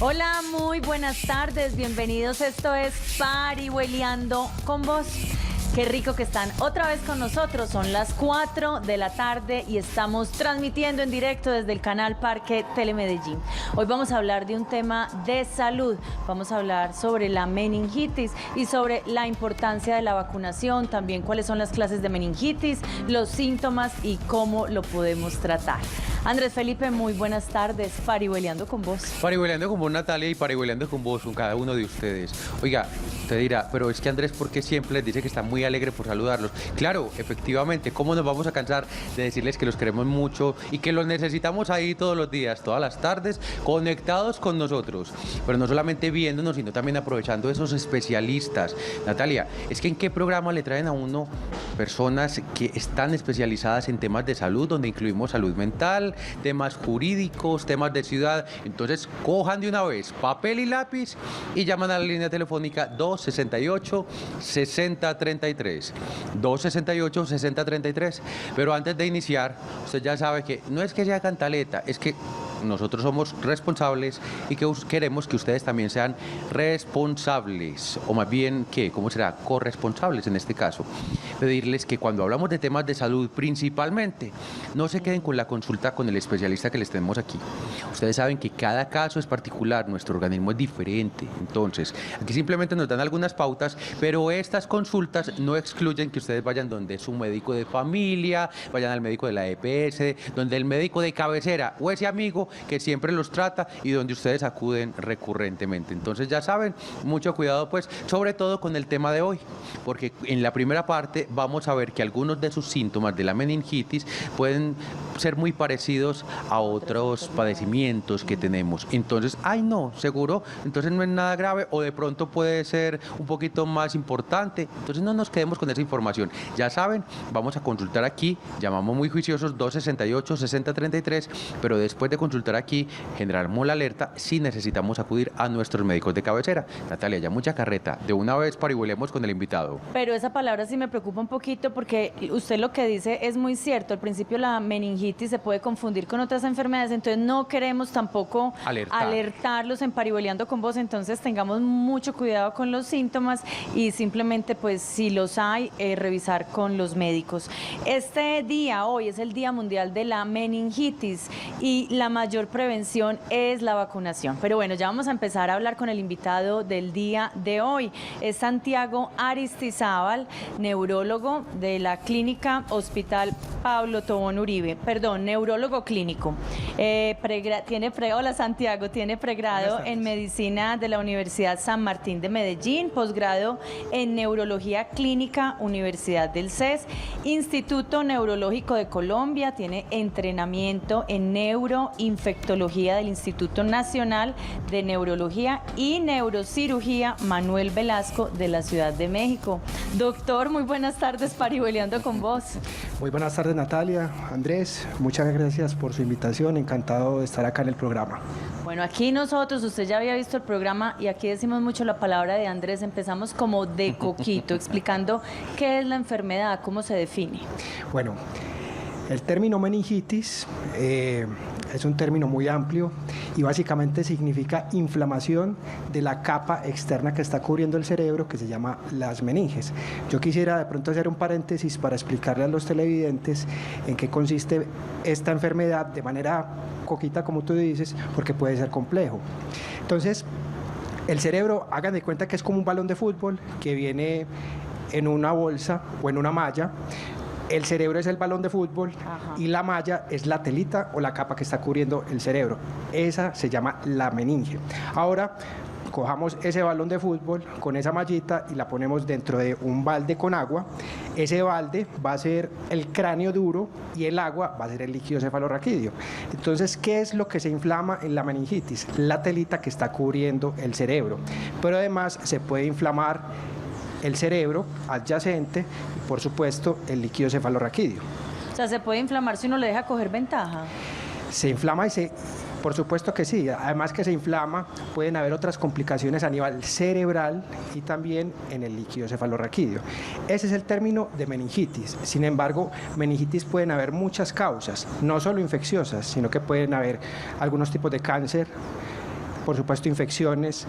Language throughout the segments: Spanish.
Hola, muy buenas tardes, bienvenidos. Esto es Parihueliando con Vos. Qué rico que están otra vez con nosotros. Son las 4 de la tarde y estamos transmitiendo en directo desde el canal Parque Telemedellín. Hoy vamos a hablar de un tema de salud. Vamos a hablar sobre la meningitis y sobre la importancia de la vacunación, también cuáles son las clases de meningitis, los síntomas y cómo lo podemos tratar. Andrés Felipe, muy buenas tardes. Parihueliando con Vos. Parihueliando con vos, Natalia, y parihueliando con vos, con cada uno de ustedes. Oiga, usted dirá, pero es que Andrés, ¿por qué siempre les dice que está muy alegre por saludarlos? Claro, efectivamente, ¿cómo nos vamos a cansar de decirles que los queremos mucho y que los necesitamos ahí todos los días, todas las tardes, conectados con nosotros? Pero no solamente viéndonos, sino también aprovechando esos especialistas. Natalia, es que ¿en qué programa le traen a uno personas que están especializadas en temas de salud, donde incluimos salud mental, temas jurídicos, temas de ciudad? Entonces, cojan de una vez papel y lápiz y llaman a la línea telefónica 268-6033. 268-6033. Pero antes de iniciar, usted ya sabe que no es que sea cantaleta, es que nosotros somos responsables y que queremos que ustedes también sean responsables, o más bien, ¿qué? ¿Cómo será? Corresponsables en este caso. Pedirles que cuando hablamos de temas de salud principalmente, no se queden con la consulta con el especialista que les tenemos aquí. Ustedes saben que cada caso es particular, nuestro organismo es diferente. Entonces, aquí simplemente nos dan algunas pautas, pero estas consultas no excluyen que ustedes vayan donde su médico de familia, vayan al médico de la EPS, donde el médico de cabecera o ese amigo que siempre los trata y donde ustedes acuden recurrentemente. Entonces ya saben, mucho cuidado pues, sobre todo con el tema de hoy, porque en la primera parte vamos a ver que algunos de sus síntomas de la meningitis pueden ser muy parecidos a otros padecimientos que tenemos. Entonces, ay no, seguro, entonces no es nada grave o de pronto puede ser un poquito más importante. Entonces no nos quedemos con esa información. Ya saben, vamos a consultar aquí, llamamos muy juiciosos 268-6033, pero después de consultar aquí, generamos la alerta si necesitamos acudir a nuestros médicos de cabecera. Natalia, ya mucha carreta. De una vez parihuelemos con el invitado. Pero esa palabra sí me preocupa un poquito porque usted lo que dice es muy cierto. Al principio la meningitis se puede confundir con otras enfermedades, entonces no queremos tampoco alertarlos en Parihueliando con Vos. Entonces tengamos mucho cuidado con los síntomas y simplemente pues si los hay, revisar con los médicos. Este día, hoy, es el Día Mundial de la Meningitis y la mayor prevención es la vacunación. Pero bueno, ya vamos a empezar a hablar con el invitado del día de hoy. Es Santiago Aristizábal, neurólogo de la Clínica Hospital Pablo Tobón Uribe, perdón, neurólogo clínico. Hola Santiago, tiene pregrado en Medicina de la Universidad San Martín de Medellín, posgrado en Neurología Clínica, Universidad del CES, Instituto Neurológico de Colombia, tiene entrenamiento en neuroinfectología del Instituto Nacional de Neurología y Neurocirugía Manuel Velasco de la Ciudad de México. Doctor, muy buenas tardes, Parihueliando con Vos. Muy buenas tardes, Natalia, Andrés, muchas gracias por su invitación, encantado de estar acá en el programa. Bueno, aquí nosotros, usted ya había visto el programa y aquí decimos mucho la palabra de Andrés, empezamos como de coquito, explicando qué es la enfermedad, cómo se define. Bueno, el término meningitis es un término muy amplio y básicamente significa inflamación de la capa externa que está cubriendo el cerebro, que se llama las meninges. Yo quisiera de pronto hacer un paréntesis para explicarle a los televidentes en qué consiste esta enfermedad de manera coquita, como tú dices, porque puede ser complejo. Entonces, el cerebro, hagan de cuenta que es como un balón de fútbol que viene en una bolsa o en una malla. El cerebro es el balón de fútbol. Ajá. Y la malla es la telita o la capa que está cubriendo el cerebro. Esa se llama la meninge. Ahora, cojamos ese balón de fútbol con esa mallita y la ponemos dentro de un balde con agua. Ese balde va a ser el cráneo duro y el agua va a ser el líquido cefalorraquídeo. Entonces, ¿qué es lo que se inflama en la meningitis? La telita que está cubriendo el cerebro. Pero además se puede inflamar el cerebro adyacente y, por supuesto, el líquido cefalorraquídeo. O sea, ¿se puede inflamar si uno le deja coger ventaja? Se inflama por supuesto que sí. Además que se inflama, pueden haber otras complicaciones a nivel cerebral y también en el líquido cefalorraquídeo. Ese es el término de meningitis. Sin embargo, meningitis pueden haber muchas causas, no solo infecciosas, sino que pueden haber algunos tipos de cáncer, por supuesto infecciones,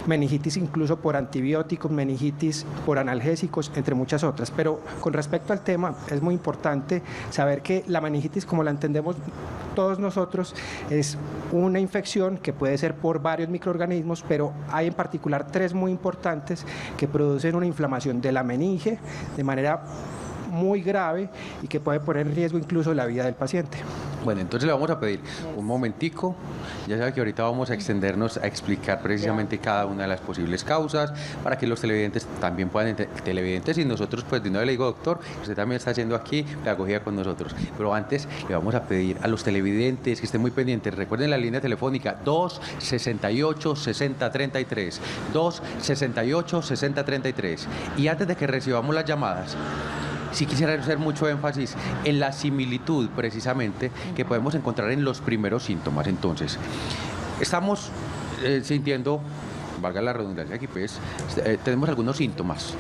meningitis incluso por antibióticos, meningitis por analgésicos, entre muchas otras. Pero con respecto al tema, es muy importante saber que la meningitis, como la entendemos todos nosotros, es una infección que puede ser por varios microorganismos, pero hay en particular 3 muy importantes que producen una inflamación de la meninge de manera muy grave y que puede poner en riesgo incluso la vida del paciente. Bueno, entonces le vamos a pedir un momentico. Ya sabe que ahorita vamos a extendernos a explicar precisamente cada una de las posibles causas para que los televidentes también puedan, televidentes y nosotros, pues de una vez le digo, doctor, usted también está haciendo aquí pedagogía con nosotros. Pero antes le vamos a pedir a los televidentes que estén muy pendientes. Recuerden la línea telefónica 268-6033, 268-6033. Y antes de que recibamos las llamadas, sí quisiera hacer mucho énfasis en la similitud precisamente que podemos encontrar en los primeros síntomas. Entonces, estamos sintiendo, valga la redundancia aquí, pues, tenemos algunos síntomas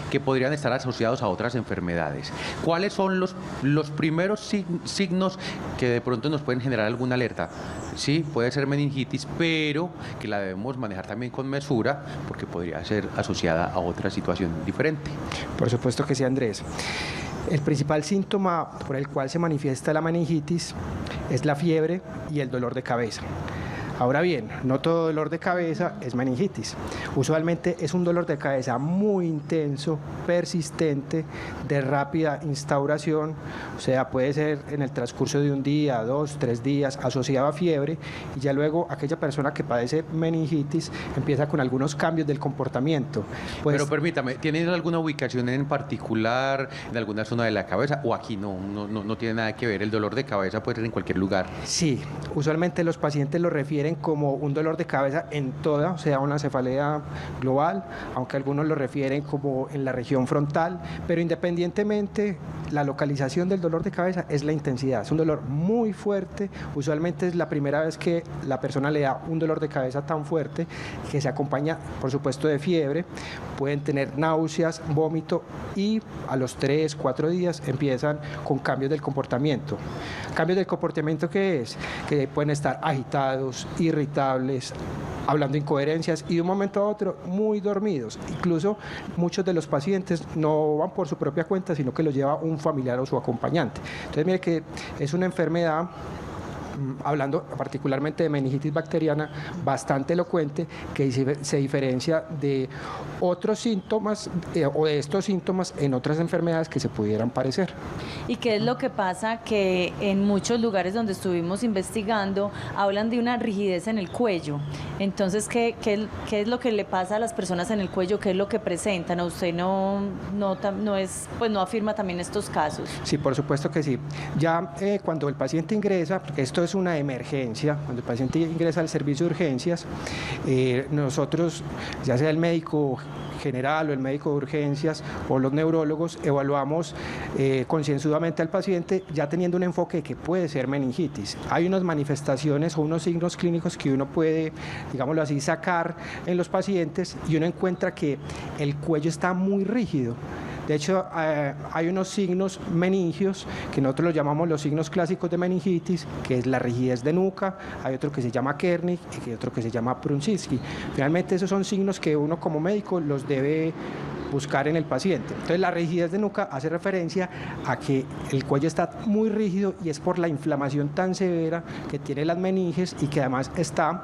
que podrían estar asociados a otras enfermedades. ¿Cuáles son los primeros signos que de pronto nos pueden generar alguna alerta? Sí, puede ser meningitis, pero que la debemos manejar también con mesura porque podría ser asociada a otra situación diferente. Por supuesto que sí, Andrés. El principal síntoma por el cual se manifiesta la meningitis es la fiebre y el dolor de cabeza. Ahora bien, no todo dolor de cabeza es meningitis. Usualmente es un dolor de cabeza muy intenso, persistente, de rápida instauración, o sea, puede ser en el transcurso de un día, 2, 3 días, asociado a fiebre, y ya luego aquella persona que padece meningitis empieza con algunos cambios del comportamiento. Pues, pero permítame, ¿tienen alguna ubicación en particular, en alguna zona de la cabeza, o aquí no tiene nada que ver? El dolor de cabeza puede ser en cualquier lugar. Sí, usualmente los pacientes lo refieren como un dolor de cabeza en toda, o sea, una cefalea global, aunque algunos lo refieren como en la región frontal, pero independientemente, la localización del dolor de cabeza es la intensidad, es un dolor muy fuerte, usualmente es la primera vez que la persona le da un dolor de cabeza tan fuerte, que se acompaña, por supuesto, de fiebre, pueden tener náuseas, vómito y a los 3, 4 días empiezan con cambios del comportamiento. ¿Cambios del comportamiento qué es? Que pueden estar agitados, irritables, hablando incoherencias y de un momento a otro muy dormidos. Incluso muchos de los pacientes no van por su propia cuenta, sino que los lleva un familiar o su acompañante. Entonces, mire que es una enfermedad, hablando particularmente de meningitis bacteriana, bastante elocuente, que se diferencia de otros síntomas o de estos síntomas en otras enfermedades que se pudieran parecer. ¿Y qué es lo que pasa? Que en muchos lugares donde estuvimos investigando hablan de una rigidez en el cuello. Entonces, ¿qué es lo que le pasa a las personas en el cuello? ¿Qué es lo que presentan? ¿O usted no afirma también estos casos? Sí, por supuesto que sí. Ya cuando el paciente ingresa, porque esto es una emergencia, cuando el paciente ingresa al servicio de urgencias, nosotros, ya sea el médico general o el médico de urgencias o los neurólogos, evaluamos concienzudamente al paciente ya teniendo un enfoque de que puede ser meningitis. Hay unas manifestaciones o unos signos clínicos que uno puede, digámoslo así, sacar en los pacientes y uno encuentra que el cuello está muy rígido. De hecho, hay unos signos meningios que nosotros los llamamos los signos clásicos de meningitis, que es la rigidez de nuca, hay otro que se llama Kernig y hay otro que se llama Prunchinsky. Finalmente, esos son signos que uno como médico los debe buscar en el paciente. Entonces, la rigidez de nuca hace referencia a que el cuello está muy rígido y es por la inflamación tan severa que tiene las meninges y que además está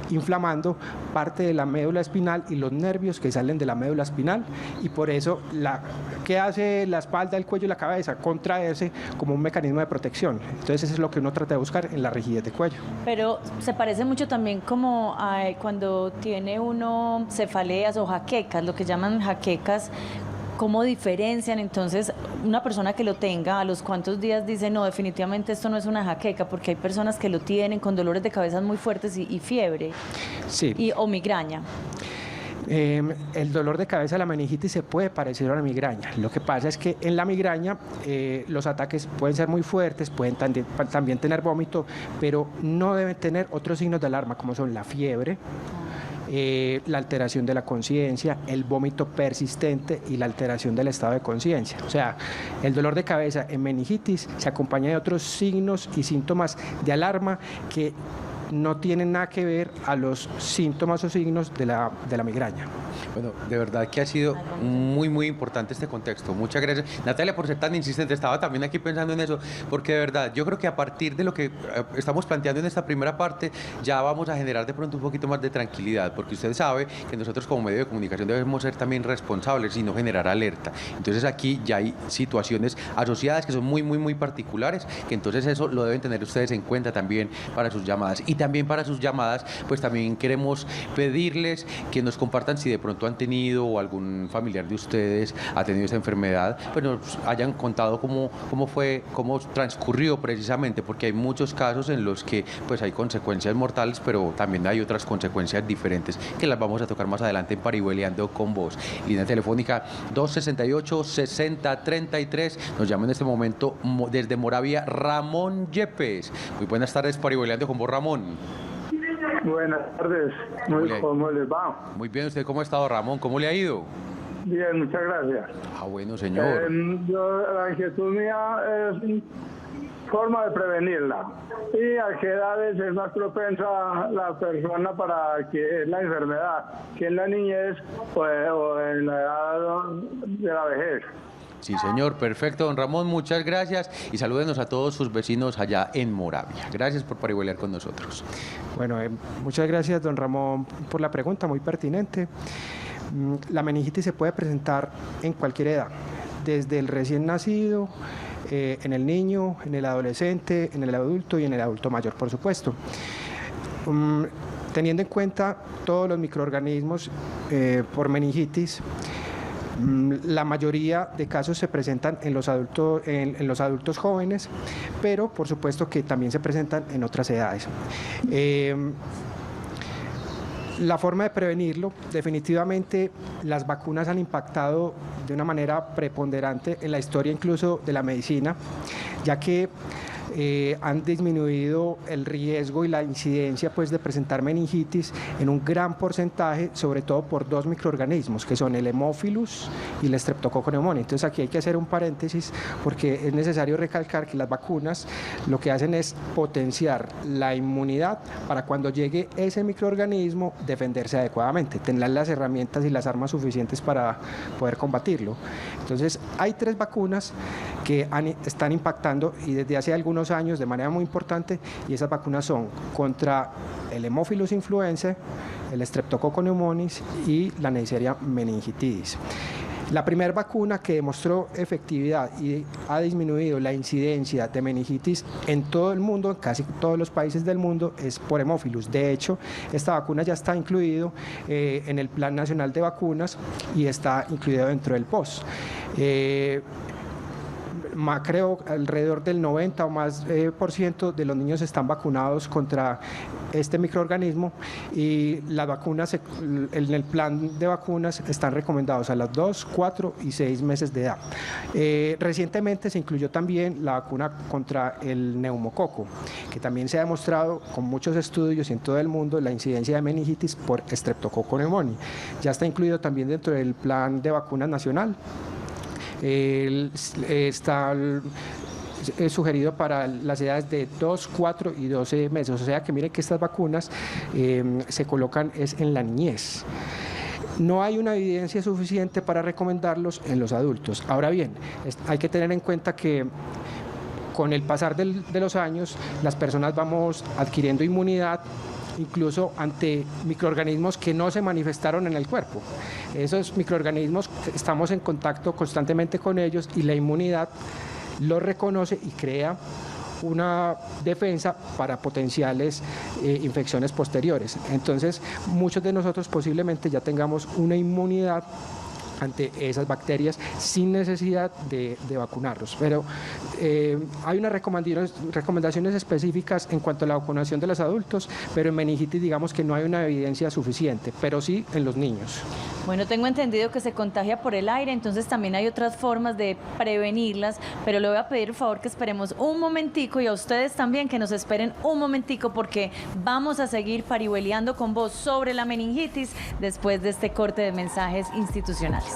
inflamando parte de la médula espinal y los nervios que salen de la médula espinal, y por eso ¿qué hace la espalda, el cuello y la cabeza? Contraerse como un mecanismo de protección. Entonces, eso es lo que uno trata de buscar en la rigidez de cuello. Pero se parece mucho también como cuando tiene uno cefaleas o jaquecas, lo que llaman jaquecas. ¿Cómo diferencian entonces una persona que lo tenga? ¿A los cuántos días dice, no, definitivamente esto no es una jaqueca? Porque hay personas que lo tienen con dolores de cabeza muy fuertes y fiebre, sí, o migraña. El dolor de cabeza, la meningitis, se puede parecer a la migraña. Lo que pasa es que en la migraña los ataques pueden ser muy fuertes, pueden también tener vómito, pero no deben tener otros signos de alarma como son la fiebre, la alteración de la conciencia, el vómito persistente y la alteración del estado de conciencia. O sea, el dolor de cabeza en meningitis se acompaña de otros signos y síntomas de alarma que no tienen nada que ver a los síntomas o signos de la migraña. Bueno, de verdad que ha sido muy importante este contexto. Muchas gracias, Natalia, por ser tan insistente. Estaba también aquí pensando en eso, porque de verdad yo creo que a partir de lo que estamos planteando en esta primera parte, ya vamos a generar de pronto un poquito más de tranquilidad, porque usted sabe que nosotros como medio de comunicación debemos ser también responsables y no generar alerta. Entonces aquí ya hay situaciones asociadas que son muy particulares, que entonces eso lo deben tener ustedes en cuenta también para sus llamadas. Y también para sus llamadas, pues también queremos pedirles que nos compartan si de pronto han tenido o algún familiar de ustedes ha tenido esta enfermedad, pues nos hayan contado cómo transcurrió precisamente, porque hay muchos casos en los que pues hay consecuencias mortales, pero también hay otras consecuencias diferentes que las vamos a tocar más adelante en Parihueliando con Vos. Línea telefónica 268-6033. Nos llama en este momento desde Moravia Ramón Yepes. Muy buenas tardes, Parihueliando con Vos, Ramón. Buenas tardes, ¿cómo les va? Muy bien, ¿usted cómo ha estado, Ramón? ¿Cómo le ha ido? Bien, muchas gracias. Ah, bueno, señor. La inquietud mía es forma de prevenirla. ¿Y a qué edades es más propensa la persona para que la enfermedad? ¿Que en la niñez o en la edad de la vejez? Sí, señor, perfecto, don Ramón, muchas gracias y salúdenos a todos sus vecinos allá en Moravia. Gracias por parihuelear con nosotros. Bueno, muchas gracias, don Ramón, por la pregunta, muy pertinente. La meningitis se puede presentar en cualquier edad, desde el recién nacido, en el niño, en el adolescente, en el adulto y en el adulto mayor, por supuesto. Teniendo en cuenta todos los microorganismos por meningitis, la mayoría de casos se presentan en los adultos jóvenes, pero por supuesto que también se presentan en otras edades. La forma de prevenirlo, definitivamente las vacunas han impactado de una manera preponderante en la historia incluso de la medicina, ya que han disminuido el riesgo y la incidencia pues, de presentar meningitis en un gran porcentaje, sobre todo por dos microorganismos, que son el Haemophilus y el Streptococcus pneumoniae. Entonces aquí hay que hacer un paréntesis porque es necesario recalcar que las vacunas lo que hacen es potenciar la inmunidad para cuando llegue ese microorganismo defenderse adecuadamente, tener las herramientas y las armas suficientes para poder combatirlo. Entonces hay tres vacunas que están impactando y desde hace algunos años de manera muy importante, y esas vacunas son contra el Haemophilus influenzae, el Streptococcus pneumoniae y la Neisseria meningitidis. La primera vacuna que demostró efectividad y ha disminuido la incidencia de meningitis en todo el mundo, en casi todos los países del mundo, es por Haemophilus. De hecho, esta vacuna ya está incluido en el Plan Nacional de Vacunas y está incluido dentro del POS. Creo alrededor del 90 o más % de los niños están vacunados contra este microorganismo y las vacunas en el plan de vacunas están recomendados a los 2, 4 y 6 meses de edad. Recientemente se incluyó también la vacuna contra el neumococo, que también se ha demostrado con muchos estudios en todo el mundo la incidencia de meningitis por Streptococcus pneumoniae. Ya está incluido también dentro del plan de vacunas nacional. Está sugerido para las edades de 2, 4 y 12 meses. O sea que miren que estas vacunas se colocan en la niñez. No hay una evidencia suficiente para recomendarlos en los adultos. Ahora bien, hay que tener en cuenta que con el pasar de los años, las personas vamos adquiriendo inmunidad incluso ante microorganismos que no se manifestaron en el cuerpo. Esos microorganismos estamos en contacto constantemente con ellos y la inmunidad los reconoce y crea una defensa para potenciales infecciones posteriores. Entonces, muchos de nosotros posiblemente ya tengamos una inmunidad ante esas bacterias sin necesidad de vacunarlos. Pero hay unas recomendaciones específicas en cuanto a la vacunación de los adultos, pero en meningitis digamos que no hay una evidencia suficiente, pero sí en los niños. Bueno, tengo entendido que se contagia por el aire, entonces también hay otras formas de prevenirlas, pero le voy a pedir por favor que esperemos un momentico y a ustedes también que nos esperen un momentico porque vamos a seguir parihueliando con Vos sobre la meningitis después de este corte de mensajes institucionales.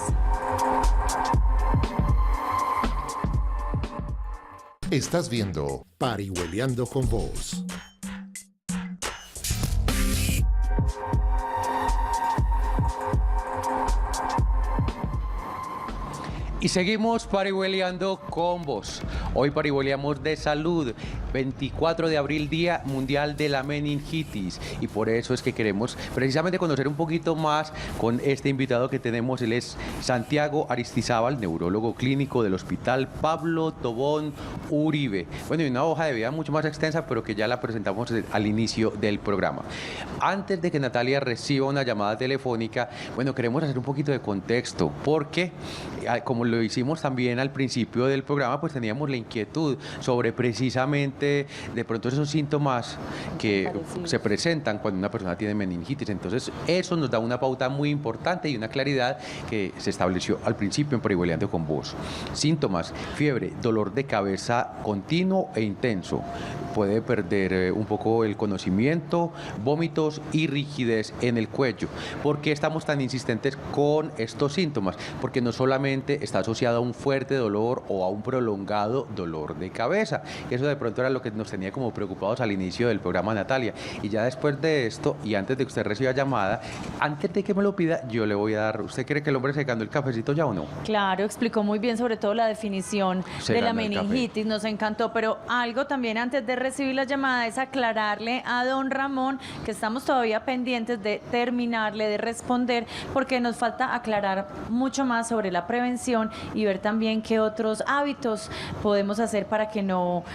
Estás viendo Parihueliando con Vos. Y seguimos parihueleando con vos. Hoy parihueleamos de salud. 24 de abril, Día Mundial de la Meningitis. Y por eso es que queremos precisamente conocer un poquito más con este invitado que tenemos. Él es Santiago Aristizábal, neurólogo clínico del Hospital Pablo Tobón Uribe. Bueno, y una hoja de vida mucho más extensa, pero que ya la presentamos al inicio del programa. Antes de que Natalia reciba una llamada telefónica, bueno, queremos hacer un poquito de contexto, porque como lo hicimos también al principio del programa, pues teníamos la inquietud sobre precisamente de pronto esos síntomas que se presentan cuando una persona tiene meningitis. Entonces eso nos da una pauta muy importante y una claridad que se estableció al principio en Parihueleando con vos. Síntomas: fiebre, dolor de cabeza continuo e intenso, puede perder un poco el conocimiento, vómitos y rigidez en el cuello. ¿Por qué estamos tan insistentes con estos síntomas? Porque no solamente está asociado a un fuerte dolor o a un prolongado dolor de cabeza. Eso de pronto era lo que nos tenía como preocupados al inicio del programa, Natalia. Y ya después de esto, y antes de que usted reciba llamada, antes de que me lo pida, yo le voy a dar... ¿Usted cree que el hombre se ganó el cafecito ya o no? Claro, explicó muy bien sobre todo la definición de la meningitis, nos encantó, pero algo también antes de recibir la llamada es aclararle a don Ramón que estamos todavía pendientes de terminarle de responder, porque nos falta aclarar mucho más sobre la prevención y ver también qué otros hábitos podemos hacer para que no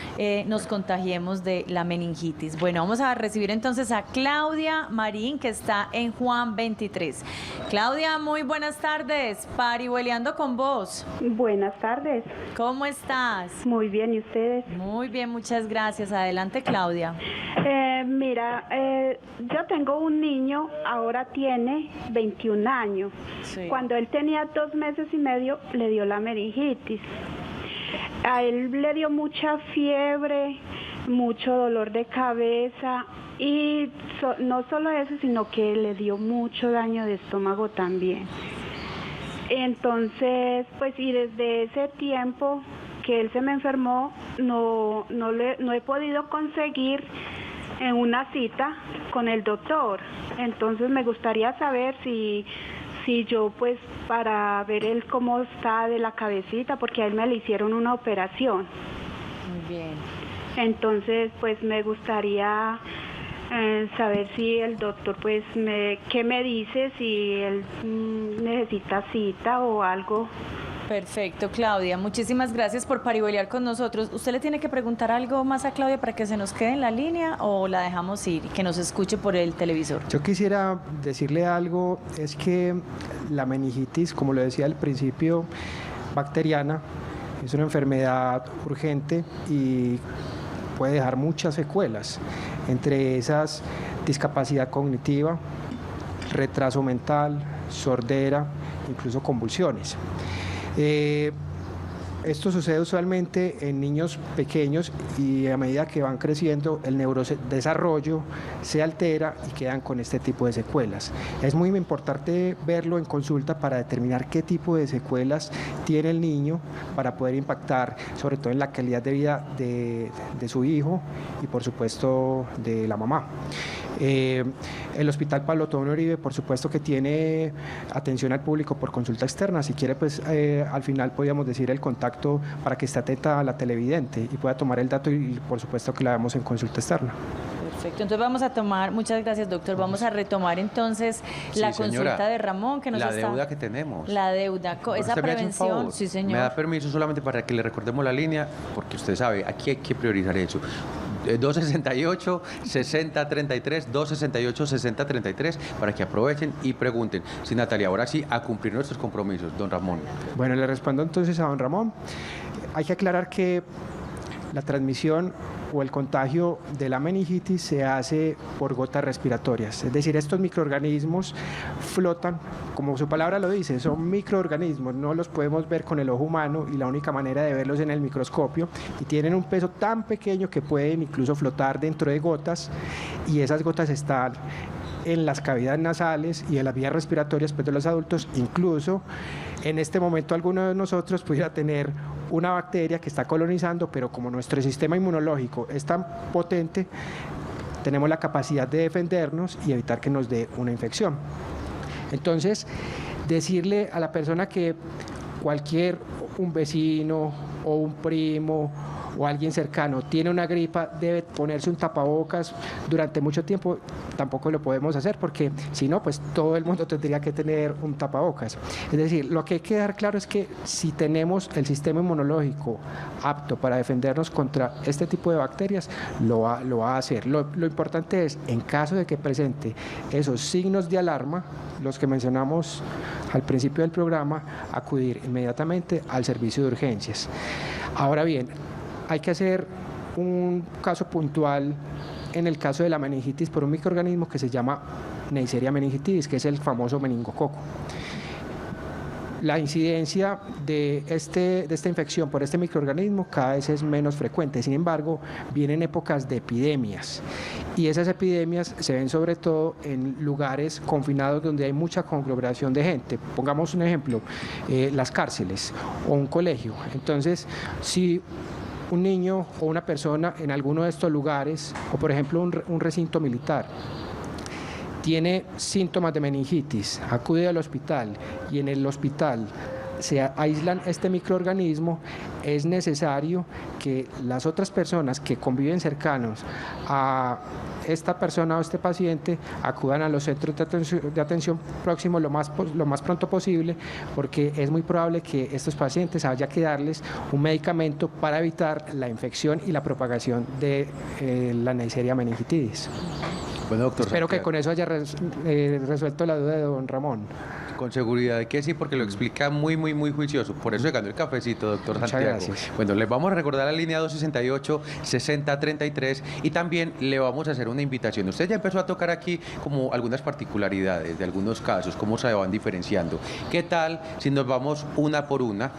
nos contagiemos de la meningitis. Bueno, vamos a recibir entonces a Claudia Marín, que está en Juan 23. Claudia, muy buenas tardes, parihueleando con vos. Buenas tardes. ¿Cómo estás? Muy bien, ¿y ustedes? Muy bien, muchas gracias. Adelante, Claudia. Mira, yo tengo un niño, ahora tiene 21 años. Sí. Cuando él tenía 2 meses y medio, le dio la meningitis. A él le dio mucha fiebre, mucho dolor de cabeza y no solo eso, sino que le dio mucho daño de estómago también. Entonces, pues, y desde ese tiempo que él se me enfermó, no he podido conseguir una cita con el doctor. Entonces me gustaría saber si yo, pues, para ver él cómo está de la cabecita, porque a él me le hicieron una operación. Muy bien. Entonces, pues, me gustaría saber si el doctor, pues, qué me dice, si él necesita cita o algo. Perfecto, Claudia. Muchísimas gracias por parihuelear con nosotros. ¿Usted le tiene que preguntar algo más a Claudia para que se nos quede en la línea o la dejamos ir y que nos escuche por el televisor? Yo quisiera decirle algo, es que la meningitis, como lo decía al principio, bacteriana, es una enfermedad urgente y puede dejar muchas secuelas, entre esas discapacidad cognitiva, retraso mental, sordera, incluso convulsiones. Esto sucede usualmente en niños pequeños y a medida que van creciendo el neurodesarrollo se altera y quedan con este tipo de secuelas. Es muy importante verlo en consulta para determinar qué tipo de secuelas tiene el niño para poder impactar sobre todo en la calidad de vida de su hijo y por supuesto de la mamá. El Hospital Pablo Tobón Uribe, por supuesto que tiene atención al público por consulta externa. Si quiere, pues al final podríamos decir el contacto para que esté atenta a la televidente y pueda tomar el dato y por supuesto que la vemos en consulta externa. Perfecto, entonces vamos a tomar, muchas gracias, doctor, vamos a retomar entonces la consulta de Ramón, que nos la deuda que tenemos. La deuda, esa prevención, sí, señor. Me da permiso solamente para que le recordemos la línea, porque usted sabe, aquí hay que priorizar eso. 268-6033, 268-6033, para que aprovechen y pregunten. Sí, Natalia, ahora sí, a cumplir nuestros compromisos, don Ramón. Bueno, le respondo entonces a don Ramón. Hay que aclarar que la transmisión o el contagio de la meningitis se hace por gotas respiratorias, es decir, estos microorganismos flotan, como su palabra lo dice, son microorganismos, no los podemos ver con el ojo humano y la única manera de verlos en el microscopio, y tienen un peso tan pequeño que pueden incluso flotar dentro de gotas, y esas gotas están en las cavidades nasales y en las vías respiratorias pues, de los adultos. Incluso en este momento alguno de nosotros pudiera tener una bacteria que está colonizando, pero como nuestro sistema inmunológico es tan potente, tenemos la capacidad de defendernos y evitar que nos dé una infección. Entonces, decirle a la persona que un vecino o un primo o alguien cercano tiene una gripa, debe ponerse un tapabocas durante mucho tiempo, tampoco lo podemos hacer porque si no, pues todo el mundo tendría que tener un tapabocas. Es decir, lo que hay que dejar claro es que si tenemos el sistema inmunológico apto para defendernos contra este tipo de bacterias, lo va a hacer. Lo importante es, en caso de que presente esos signos de alarma, los que mencionamos al principio del programa, acudir inmediatamente al servicio de urgencias. Ahora bien, hay que hacer un caso puntual en el caso de la meningitis por un microorganismo que se llama Neisseria meningitidis, que es el famoso meningococo. La incidencia de esta infección por este microorganismo cada vez es menos frecuente, sin embargo, vienen épocas de epidemias y esas epidemias se ven sobre todo en lugares confinados donde hay mucha conglomeración de gente. Pongamos un ejemplo, las cárceles o un colegio. Entonces, si un niño o una persona en alguno de estos lugares, o por ejemplo un recinto militar, tiene síntomas de meningitis, acude al hospital y en el hospital se aíslan este microorganismo, es necesario que las otras personas que conviven cercanos a esta persona o este paciente acudan a los centros de atención próximos lo más pronto posible, porque es muy probable que estos pacientes haya que darles un medicamento para evitar la infección y la propagación de la Neisseria meningitidis. Bueno, doctor Espero Santiago, que con eso haya resuelto la duda de don Ramón. Con seguridad de que sí, porque lo explica muy juicioso. Por eso le ganó el cafecito, doctor Muchas Santiago. gracias. Bueno, les vamos a recordar la línea 268-6033 y también le vamos a hacer una invitación. Usted ya empezó a tocar aquí como algunas particularidades de algunos casos, cómo se van diferenciando. ¿Qué tal si nos vamos una por una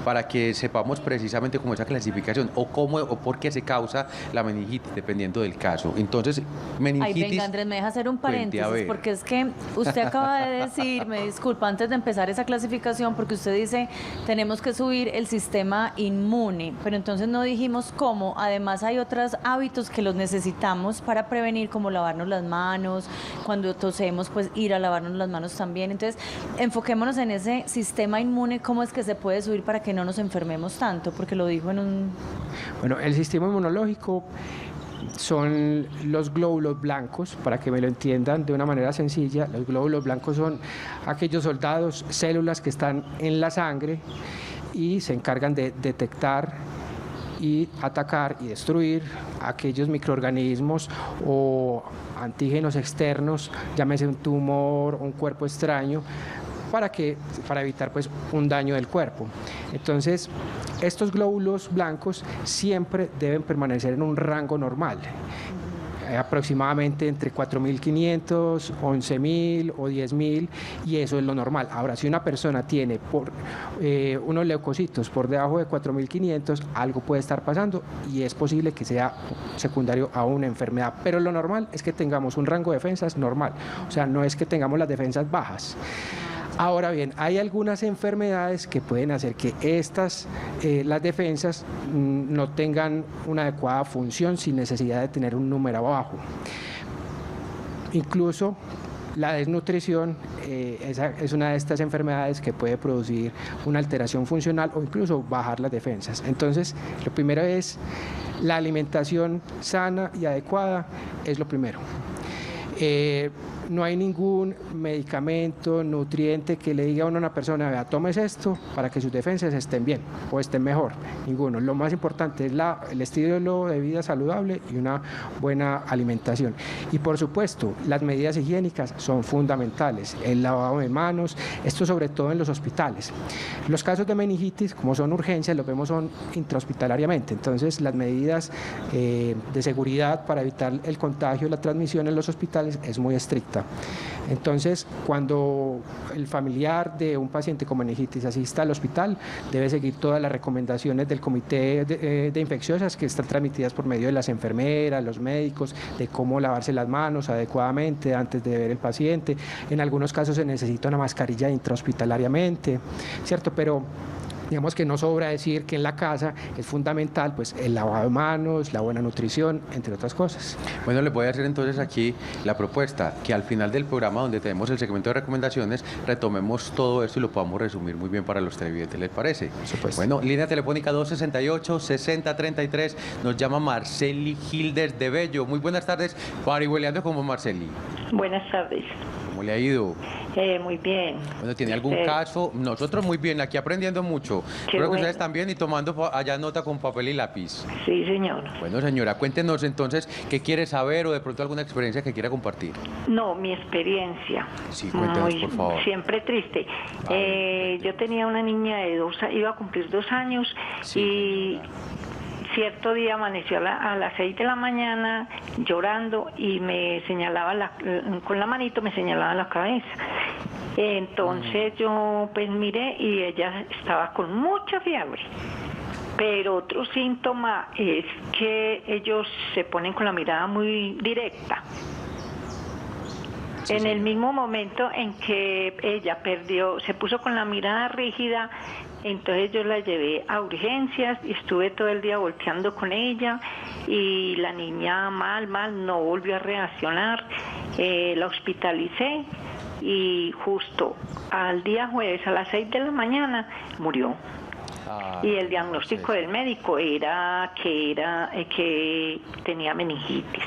para que sepamos precisamente cómo esa clasificación o cómo o por qué se causa la meningitis, dependiendo del caso? Entonces, meningitis... Ay, venga, Andrés, me deja hacer un Cuente, a paréntesis, ver. porque es que usted acaba de decir, me disculpa, antes de empezar esa clasificación, porque usted dice, tenemos que subir el sistema inmune, pero entonces no dijimos cómo. Además hay otros hábitos que los necesitamos para prevenir, como lavarnos las manos, cuando tosemos, pues ir a lavarnos las manos también. Entonces, enfoquémonos en ese sistema inmune, cómo es que se puede subir para que no nos enfermemos tanto, porque lo dijo en un... Bueno, el sistema inmunológico son los glóbulos blancos, para que me lo entiendan de una manera sencilla. Los glóbulos blancos son aquellos soldados, células que están en la sangre y se encargan de detectar y atacar y destruir aquellos microorganismos o antígenos externos, llámese un tumor, un cuerpo extraño, para evitar pues un daño del cuerpo. Entonces, estos glóbulos blancos siempre deben permanecer en un rango normal, aproximadamente entre 4.500, 11.000 o 10.000, y eso es lo normal. Ahora, si una persona tiene unos leucocitos por debajo de 4.500, algo puede estar pasando y es posible que sea secundario a una enfermedad, pero lo normal es que tengamos un rango de defensas normal, o sea, no es que tengamos las defensas bajas. Ahora bien, hay algunas enfermedades que pueden hacer que las defensas no tengan una adecuada función sin necesidad de tener un número bajo. Incluso la desnutrición es una de estas enfermedades que puede producir una alteración funcional o incluso bajar las defensas. Entonces, lo primero es la alimentación sana y adecuada, es lo primero. No hay ningún medicamento, nutriente que le diga a una persona, vea, tomes esto para que sus defensas estén bien o estén mejor. Ninguno. Lo más importante es el estilo de vida saludable y una buena alimentación. Y por supuesto, las medidas higiénicas son fundamentales. El lavado de manos, esto sobre todo en los hospitales. Los casos de meningitis, como son urgencias, los vemos son intrahospitalariamente. Entonces, las medidas de seguridad para evitar el contagio y la transmisión en los hospitales es muy estricta. Entonces, cuando el familiar de un paciente con meningitis asista al hospital, debe seguir todas las recomendaciones del comité de infecciosas que están transmitidas por medio de las enfermeras, los médicos, de cómo lavarse las manos adecuadamente antes de ver el paciente. En algunos casos se necesita una mascarilla intrahospitalariamente, ¿cierto? Pero Digamos que no sobra decir que en la casa es fundamental pues el lavado de manos, la buena nutrición, entre otras cosas. Bueno, le voy a hacer entonces aquí la propuesta, que al final del programa, donde tenemos el segmento de recomendaciones, retomemos todo esto y lo podamos resumir muy bien para los televidentes, ¿les parece? Por supuesto. Bueno, línea telefónica 268-6033, nos llama Marceli Gil desde Bello. Muy buenas tardes, parihueleando como Marceli. Buenas tardes. ¿Cómo le ha ido? Muy bien. Bueno, ¿tiene algún caso? Nosotros muy bien, aquí aprendiendo mucho. Espero que ustedes también y tomando allá nota con papel y lápiz. Sí, señor. Bueno, señora, cuéntenos entonces qué quiere saber o de pronto alguna experiencia que quiera compartir. No, mi experiencia. Sí, cuéntenos, por favor. Siempre triste. Yo tenía una niña de iba a cumplir 2 años, sí, y cierto día amaneció a las 6 de la mañana llorando y me señalaba con la manito me señalaba la cabeza. Entonces yo pues miré y ella estaba con mucha fiebre. Pero otro síntoma es que ellos se ponen con la mirada muy directa. En el mismo momento en que ella se puso con la mirada rígida, entonces yo la llevé a urgencias y estuve todo el día volteando con ella y la niña mal, no volvió a reaccionar. La hospitalicé y justo al día jueves a las 6 de la mañana murió. Y el diagnóstico del médico era que tenía meningitis.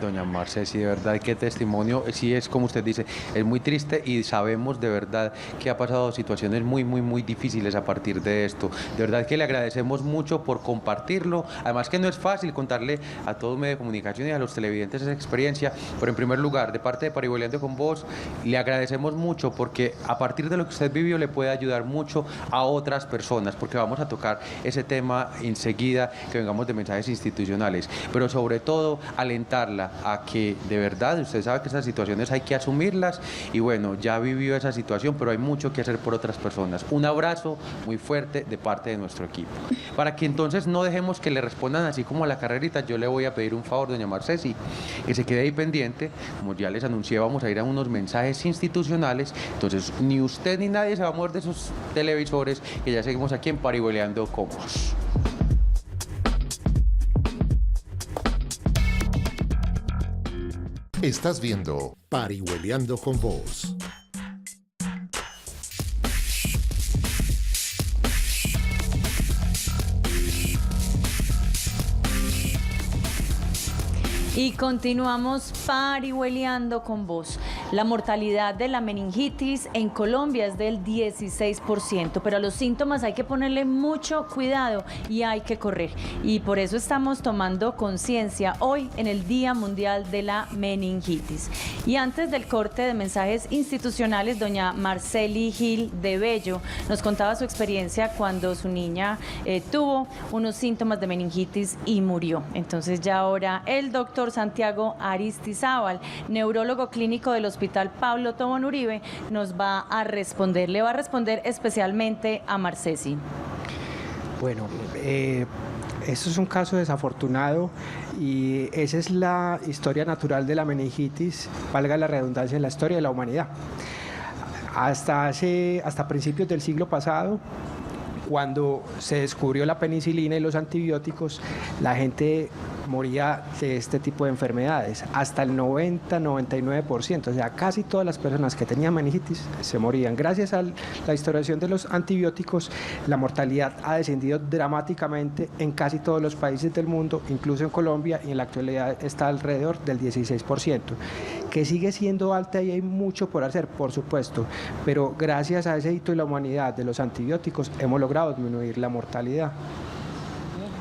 Doña Marce, sí, de verdad, qué testimonio, sí es como usted dice, es muy triste y sabemos de verdad que ha pasado situaciones muy difíciles a partir de esto. De verdad que le agradecemos mucho por compartirlo, además que no es fácil contarle a todo medio de comunicación y a los televidentes esa experiencia, pero en primer lugar, de parte de Parihueleando con Vos, le agradecemos mucho porque a partir de lo que usted vivió le puede ayudar mucho a otras personas, porque vamos a tocar ese tema enseguida que vengamos de mensajes institucionales, pero sobre todo alentar a que de verdad, usted sabe que esas situaciones hay que asumirlas y bueno, ya vivió esa situación, pero hay mucho que hacer por otras personas. Un abrazo muy fuerte de parte de nuestro equipo. Para que entonces no dejemos que le respondan así como a la carrerita, yo le voy a pedir un favor, doña Marcesi, que se quede ahí pendiente, como ya les anuncié, vamos a ir a unos mensajes institucionales, entonces ni usted ni nadie se va a mover de sus televisores, que ya seguimos aquí en Parihueleando con Vos. Estás viendo Parihueleando con Vos. Y continuamos parihueleando con Vos. La mortalidad de la meningitis en Colombia es del 16%, pero a los síntomas hay que ponerle mucho cuidado y hay que correr. Y por eso estamos tomando conciencia hoy en el Día Mundial de la Meningitis. Y antes del corte de mensajes institucionales, doña Marceli Gil de Bello nos contaba su experiencia cuando su niña tuvo unos síntomas de meningitis y murió. Entonces ya ahora el doctor Santiago Aristizábal, neurólogo clínico del Hospital Pablo Tobón Uribe, nos va a responder. Le va a responder especialmente a Marcesi. Bueno, esto es un caso desafortunado y esa es la historia natural de la meningitis, valga la redundancia, en la historia de la humanidad. Hasta principios del siglo pasado, cuando se descubrió la penicilina y los antibióticos, la gente moría de este tipo de enfermedades, hasta el 90-99%, o sea, casi todas las personas que tenían meningitis se morían. Gracias a la instauración de los antibióticos, la mortalidad ha descendido dramáticamente en casi todos los países del mundo, incluso en Colombia, y en la actualidad está alrededor del 16%, que sigue siendo alta y hay mucho por hacer, por supuesto, pero gracias a ese hito de la humanidad de los antibióticos hemos logrado disminuir la mortalidad.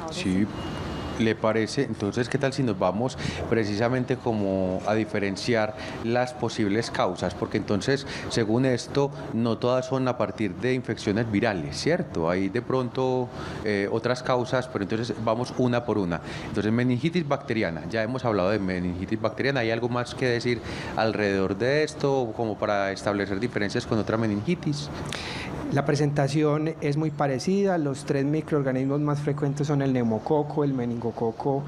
Sí. ¿Le parece? Entonces, ¿qué tal si nos vamos precisamente como a diferenciar las posibles causas? Porque entonces, según esto, no todas son a partir de infecciones virales, ¿cierto? Hay de pronto otras causas, pero entonces vamos una por una. Entonces, meningitis bacteriana, ya hemos hablado de meningitis bacteriana, ¿hay algo más que decir alrededor de esto como para establecer diferencias con otra meningitis? La presentación es muy parecida, los 3 microorganismos más frecuentes son el neumococo, el meningococo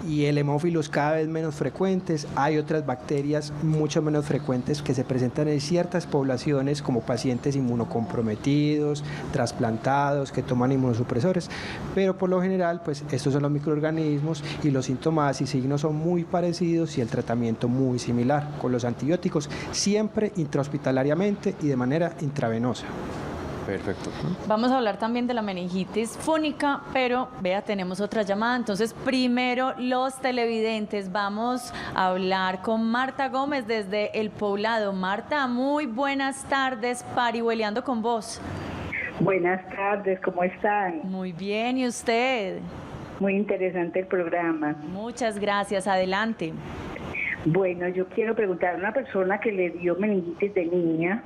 y el hemófilos cada vez menos frecuentes. Hay otras bacterias mucho menos frecuentes que se presentan en ciertas poblaciones como pacientes inmunocomprometidos, trasplantados, que toman inmunosupresores, pero por lo general pues estos son los microorganismos y los síntomas y signos son muy parecidos y el tratamiento muy similar con los antibióticos, siempre intrahospitalariamente y de manera intravenosa. Perfecto. Vamos a hablar también de la meningitis fúngica, pero vea, tenemos otra llamada. Entonces, primero los televidentes. Vamos a hablar con Marta Gómez desde El Poblado. Marta, muy buenas tardes, parihueliando con vos. Buenas tardes, ¿cómo están? Muy bien, ¿y usted? Muy interesante el programa. Muchas gracias, adelante. Bueno, yo quiero preguntar a una persona que le dio meningitis de niña,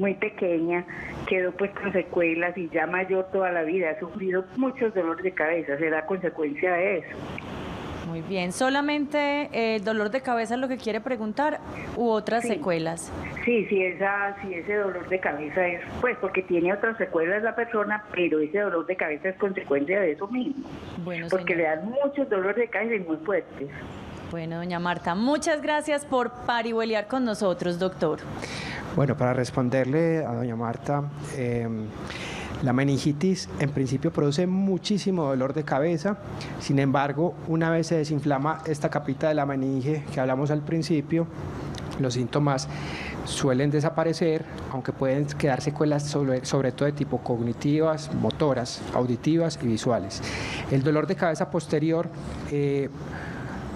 muy pequeña, quedó pues con secuelas y ya mayor toda la vida, ha sufrido muchos dolores de cabeza, ¿será consecuencia de eso? Muy bien, ¿solamente el dolor de cabeza es lo que quiere preguntar u otras secuelas? Sí, ese dolor de cabeza es, pues porque tiene otras secuelas la persona, pero ese dolor de cabeza es consecuencia de eso mismo, bueno, porque señora, le dan muchos dolores de cabeza y muy fuertes. Bueno, doña Marta, muchas gracias por parihueliar con nosotros, doctor. Bueno, para responderle a doña Marta, la meningitis en principio produce muchísimo dolor de cabeza, sin embargo, una vez se desinflama esta capita de la meninge que hablamos al principio, los síntomas suelen desaparecer, aunque pueden quedar secuelas sobre todo de tipo cognitivas, motoras, auditivas y visuales. El dolor de cabeza posterior,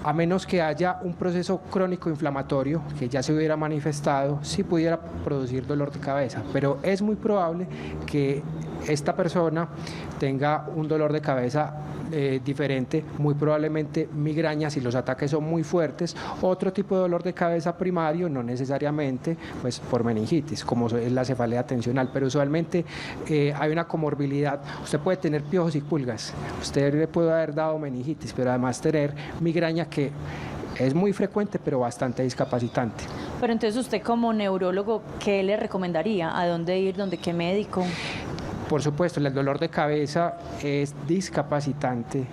a menos que haya un proceso crónico inflamatorio que ya se hubiera manifestado, sí pudiera producir dolor de cabeza, pero es muy probable que esta persona tenga un dolor de cabeza diferente, muy probablemente migraña si los ataques son muy fuertes, otro tipo de dolor de cabeza primario, no necesariamente pues por meningitis, como es la cefalea tensional, pero usualmente hay una comorbilidad. Usted puede tener piojos y pulgas, usted le puede haber dado meningitis, pero además tener migraña que es muy frecuente, pero bastante discapacitante. Pero entonces usted como neurólogo, ¿qué le recomendaría? ¿A dónde ir? ¿Dónde qué médico? Por supuesto, el dolor de cabeza es discapacitante,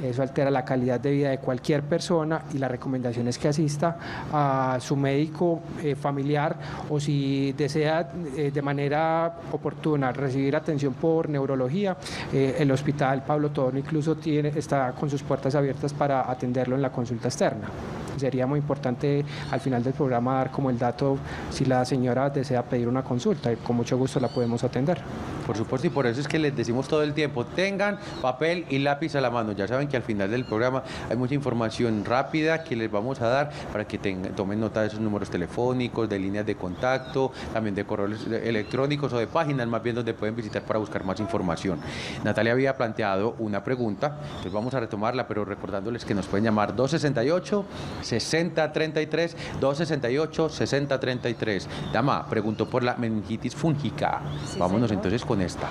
eso altera la calidad de vida de cualquier persona y la recomendación es que asista a su médico familiar o si desea de manera oportuna recibir atención por neurología, el Hospital Pablo Tobón incluso está con sus puertas abiertas para atenderlo en la consulta externa. Sería muy importante al final del programa dar como el dato si la señora desea pedir una consulta y con mucho gusto la podemos atender. Por supuesto, y por eso es que les decimos todo el tiempo, tengan papel y lápiz a la mano. Ya saben que al final del programa hay mucha información rápida que les vamos a dar para que tomen nota de esos números telefónicos, de líneas de contacto, también de correos electrónicos o de páginas más bien donde pueden visitar para buscar más información. Natalia había planteado una pregunta, entonces vamos a retomarla, pero recordándoles que nos pueden llamar 268-6033, 268-6033. Dama, preguntó por la meningitis fúngica. Sí, vámonos señor. Entonces con esta.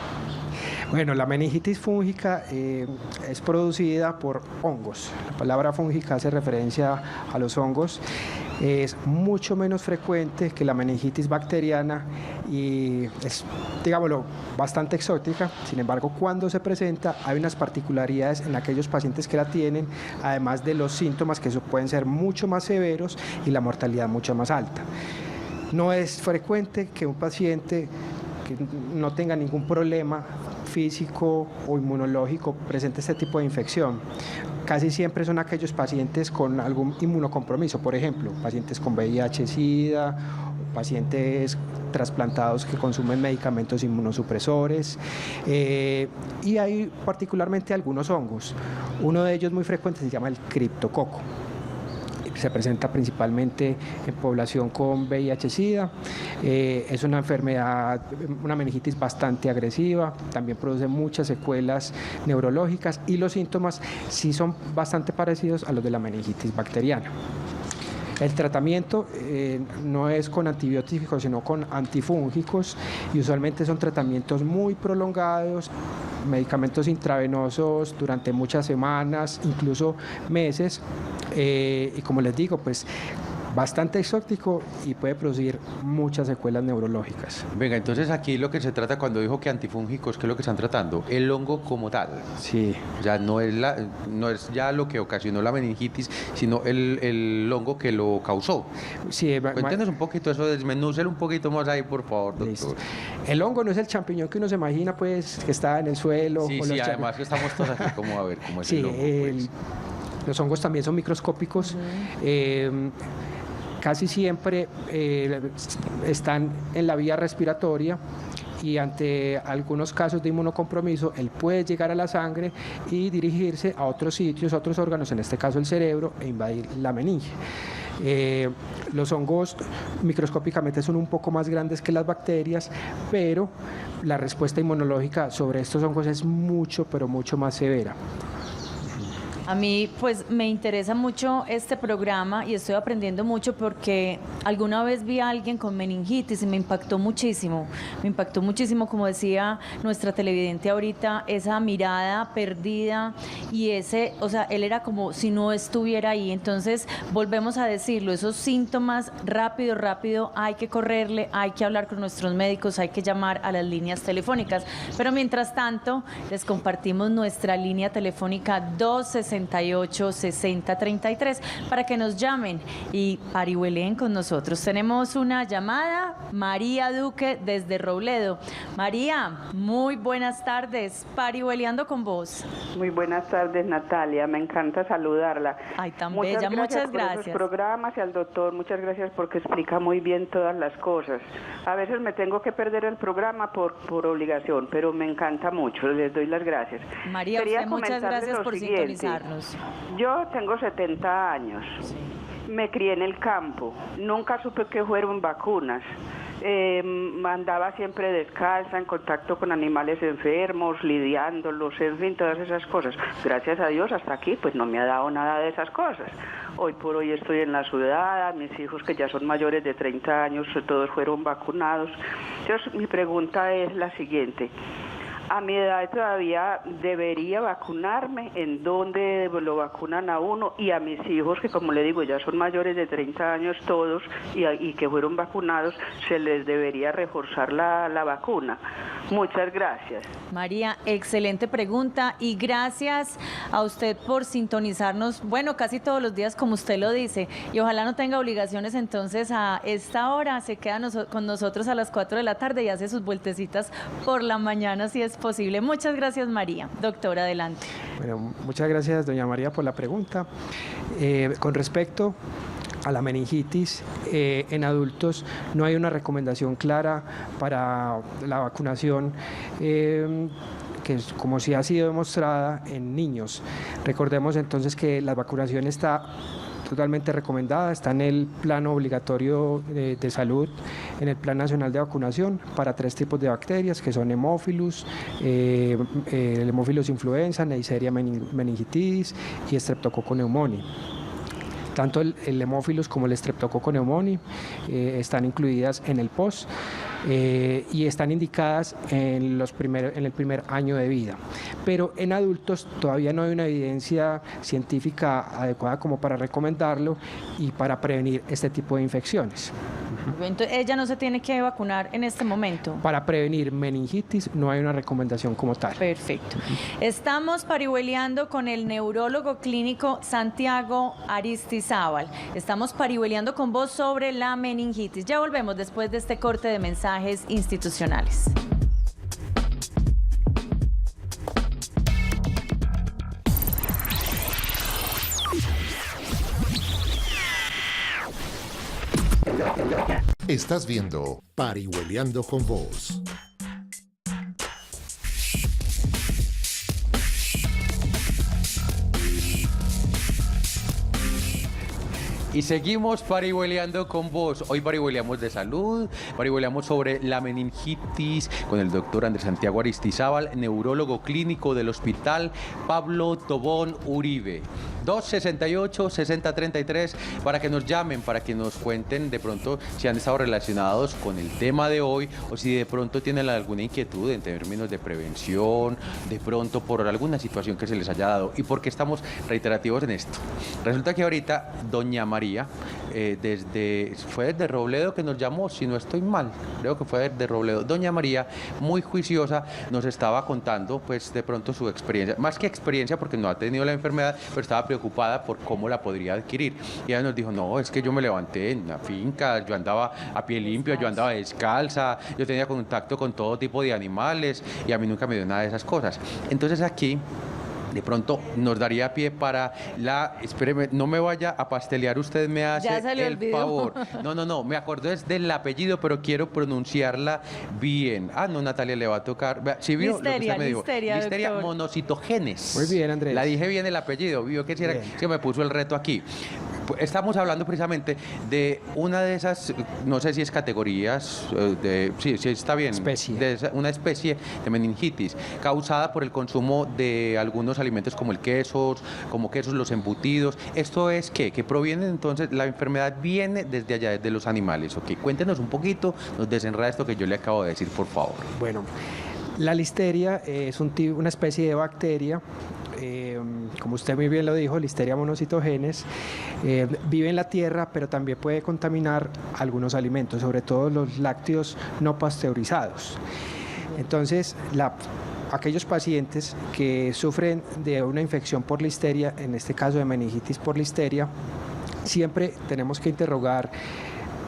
Bueno, la meningitis fúngica es producida por hongos. La palabra fúngica hace referencia a los hongos. Es mucho menos frecuente que la meningitis bacteriana y es, digámoslo, bastante exótica. Sin embargo, cuando se presenta hay unas particularidades en aquellos pacientes que la tienen, además de los síntomas que pueden ser mucho más severos y la mortalidad mucho más alta. No es frecuente que un paciente que no tenga ningún problema físico o inmunológico presente este tipo de infección. Casi siempre son aquellos pacientes con algún inmunocompromiso, por ejemplo, pacientes con VIH-Sida, pacientes trasplantados que consumen medicamentos inmunosupresores y hay particularmente algunos hongos. Uno de ellos muy frecuente se llama el criptococo. Se presenta principalmente en población con VIH-Sida, es una enfermedad, una meningitis bastante agresiva, también produce muchas secuelas neurológicas y los síntomas sí son bastante parecidos a los de la meningitis bacteriana. El tratamiento no es con antibióticos, sino con antifúngicos y usualmente son tratamientos muy prolongados, medicamentos intravenosos durante muchas semanas, incluso meses, y como les digo, pues bastante exótico y puede producir muchas secuelas neurológicas. Venga, entonces aquí lo que se trata cuando dijo que antifúngicos, ¿qué es lo que están tratando? El hongo como tal. Sí. O sea, no es ya lo que ocasionó la meningitis, sino el hongo que lo causó. Sí, cuéntenos un poquito eso, desmenúcelo un poquito más ahí, por favor, doctor. Listo. El hongo no es el champiñón que uno se imagina, pues, que está en el suelo. Sí, sí, además que estamos todos aquí como a ver cómo es sí, el hongo. Pues. Los hongos también son microscópicos. Casi siempre están en la vía respiratoria y ante algunos casos de inmunocompromiso, él puede llegar a la sangre y dirigirse a otros sitios, a otros órganos, en este caso el cerebro, e invadir la meninge. Los hongos microscópicamente son un poco más grandes que las bacterias, pero la respuesta inmunológica sobre estos hongos es mucho, pero mucho más severa. A mí pues me interesa mucho este programa y estoy aprendiendo mucho porque alguna vez vi a alguien con meningitis y me impactó muchísimo, como decía nuestra televidente ahorita, esa mirada perdida y ese, o sea, él era como si no estuviera ahí. Entonces volvemos a decirlo, esos síntomas rápido, hay que correrle, hay que hablar con nuestros médicos, hay que llamar a las líneas telefónicas, pero mientras tanto les compartimos nuestra línea telefónica 268-6033 para que nos llamen y parihuelen con nosotros. Tenemos una llamada, María Duque desde Robledo. María, muy buenas tardes, parihueleando con vos. Muy buenas tardes, Natalia, me encanta saludarla. Ay, tan bella, muchas gracias. Por esos programas y al doctor, muchas gracias porque explica muy bien todas las cosas. A veces me tengo que perder el programa por obligación, pero me encanta mucho, les doy las gracias. María, usted, muchas gracias por sintonizarnos. Yo tengo 70 años, me crié en el campo, nunca supe que fueron vacunas. Andaba siempre descalza, en contacto con animales enfermos, lidiándolos, en fin, todas esas cosas. Gracias a Dios hasta aquí pues no me ha dado nada de esas cosas. Hoy por hoy estoy en la ciudad, mis hijos que ya son mayores de 30 años, todos fueron vacunados. Entonces mi pregunta es la siguiente. A mi edad todavía debería vacunarme, ¿en dónde lo vacunan a uno? Y a mis hijos, que como le digo, ya son mayores de 30 años todos y que fueron vacunados, ¿se les debería reforzar la vacuna? Muchas gracias. María, excelente pregunta y gracias a usted por sintonizarnos, bueno, casi todos los días como usted lo dice, y ojalá no tenga obligaciones entonces a esta hora, se queda con nosotros a las 4 de la tarde y hace sus vueltecitas por la mañana si es posible. Muchas gracias, María. Doctora, adelante. Bueno, muchas gracias, doña María, por la pregunta. Con respecto a la meningitis, en adultos no hay una recomendación clara para la vacunación que es como si ha sido demostrada en niños. Recordemos entonces que la vacunación está totalmente recomendada, está en el plan obligatorio de salud, en el Plan Nacional de Vacunación para 3 tipos de bacterias que son Haemophilus, el Haemophilus influenza, Neisseria meningitidis y Streptococcus pneumoniae. Tanto el Haemophilus como el Streptococcus pneumoniae están incluidas en el POS y están indicadas en el primer año de vida. Pero en adultos todavía no hay una evidencia científica adecuada como para recomendarlo y para prevenir este tipo de infecciones. Entonces, ella no se tiene que vacunar en este momento. Para prevenir meningitis no hay una recomendación como tal. Perfecto. Estamos parihueleando con el neurólogo clínico Santiago Aristizábal. Estamos parihueleando con vos sobre la meningitis. Ya volvemos después de este corte de mensajes institucionales. Estás viendo Parihueliando con Vos. Y seguimos parihueleando con vos. Hoy parihueleamos de salud, parihueleamos sobre la meningitis con el doctor Andrés Santiago Aristizábal, neurólogo clínico del Hospital Pablo Tobón Uribe. 268-6033 para que nos llamen, para que nos cuenten de pronto si han estado relacionados con el tema de hoy o si de pronto tienen alguna inquietud en términos de prevención, de pronto por alguna situación que se les haya dado y por qué estamos reiterativos en esto. Resulta que ahorita doña María fue desde Robledo que nos llamó, si no estoy mal, creo que fue desde Robledo. Doña María, muy juiciosa, nos estaba contando pues de pronto su experiencia, más que experiencia porque no ha tenido la enfermedad, pero estaba preocupada por cómo la podría adquirir. Y ella nos dijo, no, es que yo me levanté en una finca, yo andaba a pie limpio, yo andaba descalza, yo tenía contacto con todo tipo de animales y a mí nunca me dio nada de esas cosas. Entonces aquí de pronto nos daría pie para espéreme, no me vaya a pastelear, usted me hace el favor. No, me acuerdo es del apellido, pero quiero pronunciarla bien. No, Natalia, le va a tocar. ¿Sí vio lo que usted me dijo? Listeria monocitogenes. Muy bien, Andrés. La dije bien el apellido, vio que que me puso el reto aquí. Estamos hablando precisamente de una de esas, no sé si es categorías, sí está bien, una especie de meningitis causada por el consumo de algunos alimentos como quesos, los embutidos. ¿Esto es qué? ¿Que proviene entonces, la enfermedad viene desde allá, desde los animales? Ok, cuéntenos un poquito, nos desenreda esto que yo le acabo de decir, por favor. Bueno, la listeria es una especie de bacteria. Como usted muy bien lo dijo, Listeria monocitogenes, vive en la tierra, pero también puede contaminar algunos alimentos, sobre todo los lácteos no pasteurizados. Entonces, aquellos pacientes que sufren de una infección por listeria, en este caso de meningitis por listeria, siempre tenemos que interrogar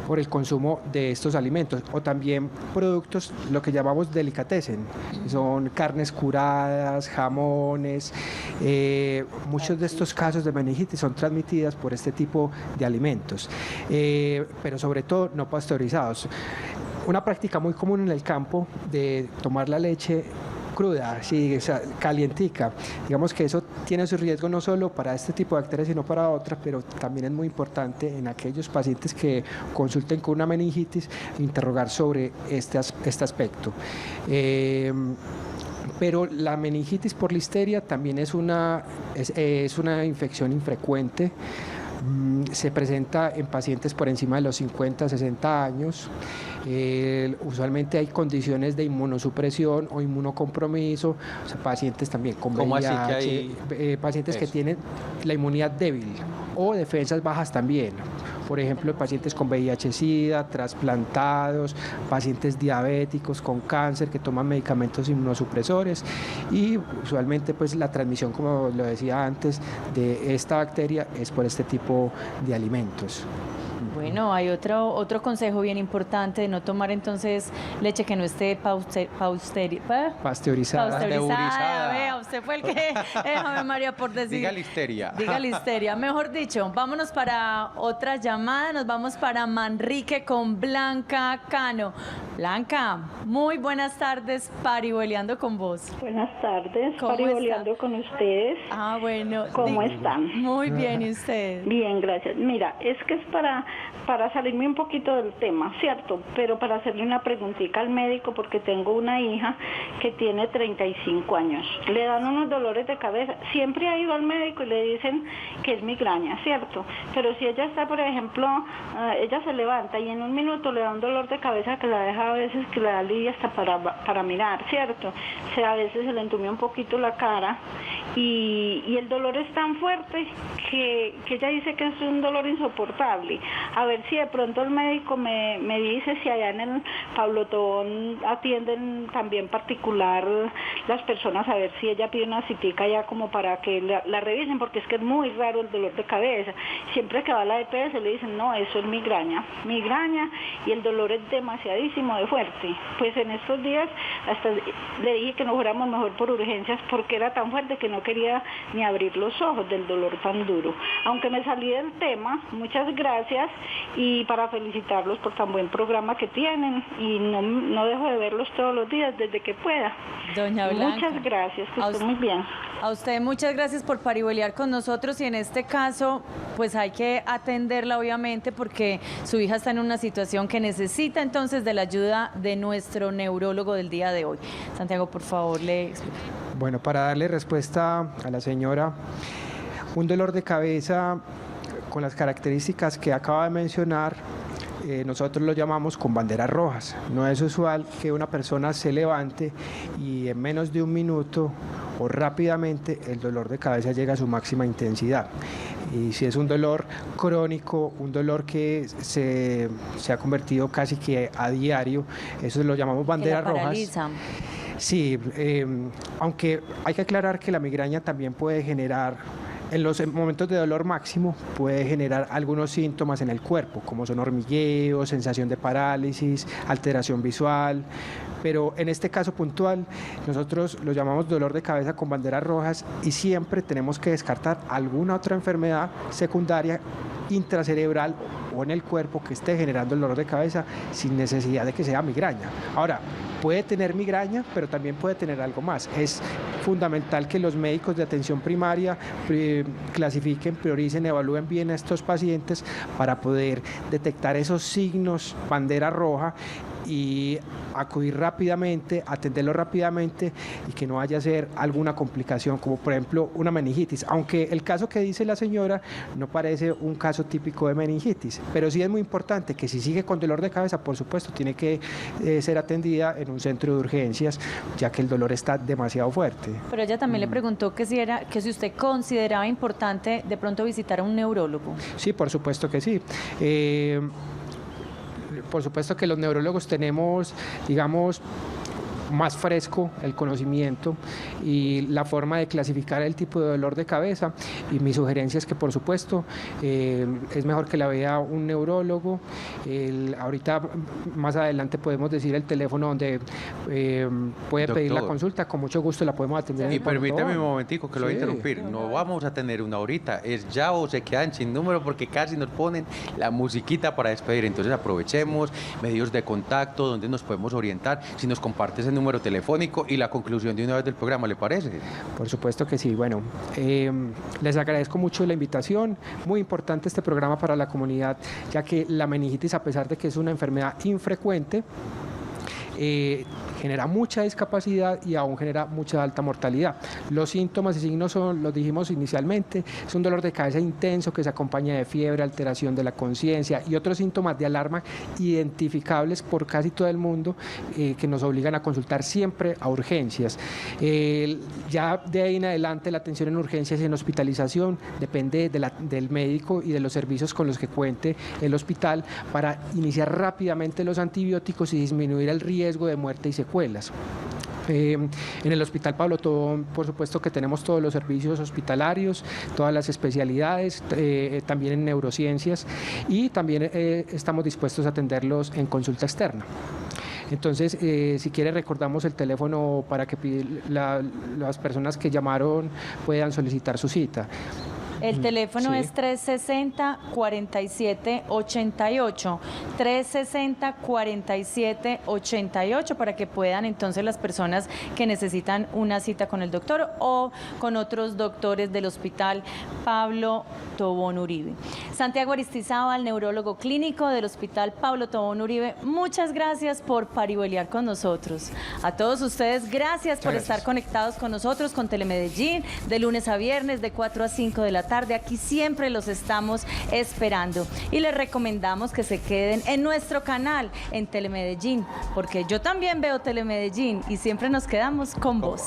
por el consumo de estos alimentos o también productos, lo que llamamos delicatessen, son carnes curadas, jamones. Muchos de estos casos de meningitis son transmitidas por este tipo de alimentos, pero sobre todo no pasteurizados. Una práctica muy común en el campo de tomar la leche cruda, sí, calientica. Digamos que eso tiene su riesgo no solo para este tipo de bacterias, sino para otras, pero también es muy importante en aquellos pacientes que consulten con una meningitis interrogar sobre este aspecto. Pero la meningitis por listeria también es una infección infrecuente. Se presenta en pacientes por encima de los 50, 60 años. Usualmente hay condiciones de inmunosupresión o inmunocompromiso, o sea, pacientes también con VIH, pacientes que tienen la inmunidad débil o defensas bajas también. Por ejemplo, pacientes con VIH-Sida, trasplantados, pacientes diabéticos con cáncer que toman medicamentos inmunosupresores y usualmente pues la transmisión, como lo decía antes, de esta bacteria es por este tipo de alimentos. Bueno, hay otro consejo bien importante de no tomar entonces leche que no esté pasteurizada. Vea, usted fue el que, María, por decir. Diga listeria. Diga listeria. Mejor dicho, vámonos para otra llamada, nos vamos para Manrique con Blanca Cano. Blanca, muy buenas tardes, parihueliando con vos. Buenas tardes, parihueliando con ustedes. Bueno. ¿Cómo están? Muy bien, ¿y ustedes? Bien, gracias. Mira, es que es para salirme un poquito del tema, ¿cierto? Pero para hacerle una preguntita al médico, porque tengo una hija que tiene 35 años. Le dan unos dolores de cabeza. Siempre ha ido al médico y le dicen que es migraña, ¿cierto? Pero si ella está, por ejemplo, ella se levanta y en un minuto le da un dolor de cabeza que la deja a veces, que le da lidia hasta para mirar, ¿cierto? O sea, a veces se le entumía un poquito la cara y el dolor es tan fuerte que ella dice que es un dolor insoportable. A ver si de pronto el médico me dice si allá en el Pablo Tobón atienden también particular las personas, a ver si ella pide una citica ya como para que la revisen, porque es que es muy raro el dolor de cabeza. Siempre que va a la EPS le dicen, no, eso es migraña, y el dolor es demasiadísimo de fuerte. Pues en estos días hasta le dije que no fuéramos mejor por urgencias porque era tan fuerte que no quería ni abrir los ojos del dolor tan duro. Aunque me salí del tema, muchas gracias y para felicitarlos por tan buen programa que tienen y no dejo de verlos todos los días desde que pueda. Doña Blanca, muchas gracias, que esté muy bien. A usted muchas gracias por parihueliar con nosotros y en este caso pues hay que atenderla obviamente porque su hija está en una situación que necesita entonces de la ayuda de nuestro neurólogo del día de hoy. Santiago, por favor, le explico. Bueno, para darle respuesta a la señora, un dolor de cabeza con las características que acaba de mencionar, nosotros lo llamamos con banderas rojas. No es usual que una persona se levante y en menos de un minuto o rápidamente el dolor de cabeza llega a su máxima intensidad. Y si es un dolor crónico, un dolor que se ha convertido casi que a diario, eso lo llamamos banderas rojas. Sí, aunque hay que aclarar que la migraña también puede generar, en los momentos de dolor máximo, puede generar algunos síntomas en el cuerpo, como son hormigueo, sensación de parálisis, alteración visual, pero en este caso puntual nosotros lo llamamos dolor de cabeza con banderas rojas y siempre tenemos que descartar alguna otra enfermedad secundaria intracerebral o en el cuerpo que esté generando el dolor de cabeza sin necesidad de que sea migraña. Ahora, puede tener migraña, pero también puede tener algo más. Es fundamental que los médicos de atención primaria clasifiquen, prioricen, evalúen bien a estos pacientes para poder detectar esos signos bandera roja y acudir rápidamente, atenderlo rápidamente y que no vaya a ser alguna complicación, como por ejemplo una meningitis, aunque el caso que dice la señora no parece un caso típico de meningitis, pero sí es muy importante que si sigue con dolor de cabeza, por supuesto, tiene que ser atendida en un centro de urgencias, ya que el dolor está demasiado fuerte. Pero ella también le preguntó que si usted consideraba importante de pronto visitar a un neurólogo. Sí, por supuesto que sí. Por supuesto que los neurólogos tenemos, digamos, más fresco el conocimiento y la forma de clasificar el tipo de dolor de cabeza, y mi sugerencia es que por supuesto es mejor que la vea un neurólogo. Ahorita más adelante podemos decir el teléfono donde puede pedir la consulta, con mucho gusto la podemos atender. Y permítame un momentico que lo voy a interrumpir, no vamos a tener una horita, es ya o se quedan sin número porque casi nos ponen la musiquita para despedir, entonces aprovechemos medios de contacto donde nos podemos orientar, si nos compartes el número telefónico y la conclusión de una vez del programa, ¿le parece? Por supuesto que sí. Bueno, les agradezco mucho la invitación. Muy importante este programa para la comunidad, ya que la meningitis, a pesar de que es una enfermedad infrecuente, genera mucha discapacidad y aún genera mucha alta mortalidad. Los síntomas y signos son, los dijimos inicialmente, es un dolor de cabeza intenso que se acompaña de fiebre, alteración de la conciencia y otros síntomas de alarma identificables por casi todo el mundo, que nos obligan a consultar siempre a urgencias. Ya de ahí en adelante la atención en urgencias y en hospitalización depende del médico y de los servicios con los que cuente el hospital para iniciar rápidamente los antibióticos y disminuir el riesgo de muerte y secuelas. En el Hospital Pablo Tobón, por supuesto que tenemos todos los servicios hospitalarios, todas las especialidades, también en neurociencias, y también estamos dispuestos a atenderlos en consulta externa. Entonces, si quiere, recordamos el teléfono para que las personas que llamaron puedan solicitar su cita. El teléfono es 360-4788, 360-4788, para que puedan entonces las personas que necesitan una cita con el doctor o con otros doctores del Hospital Pablo Tobón Uribe. Santiago Aristizábal, neurólogo clínico del Hospital Pablo Tobón Uribe, muchas gracias por parihueliar con nosotros. A todos ustedes, gracias por estar conectados con nosotros, con Telemedellín, de lunes a viernes, de 4 a 5 de la tarde. Aquí siempre los estamos esperando y les recomendamos que se queden en nuestro canal en Telemedellín, porque yo también veo Telemedellín y siempre nos quedamos con vos.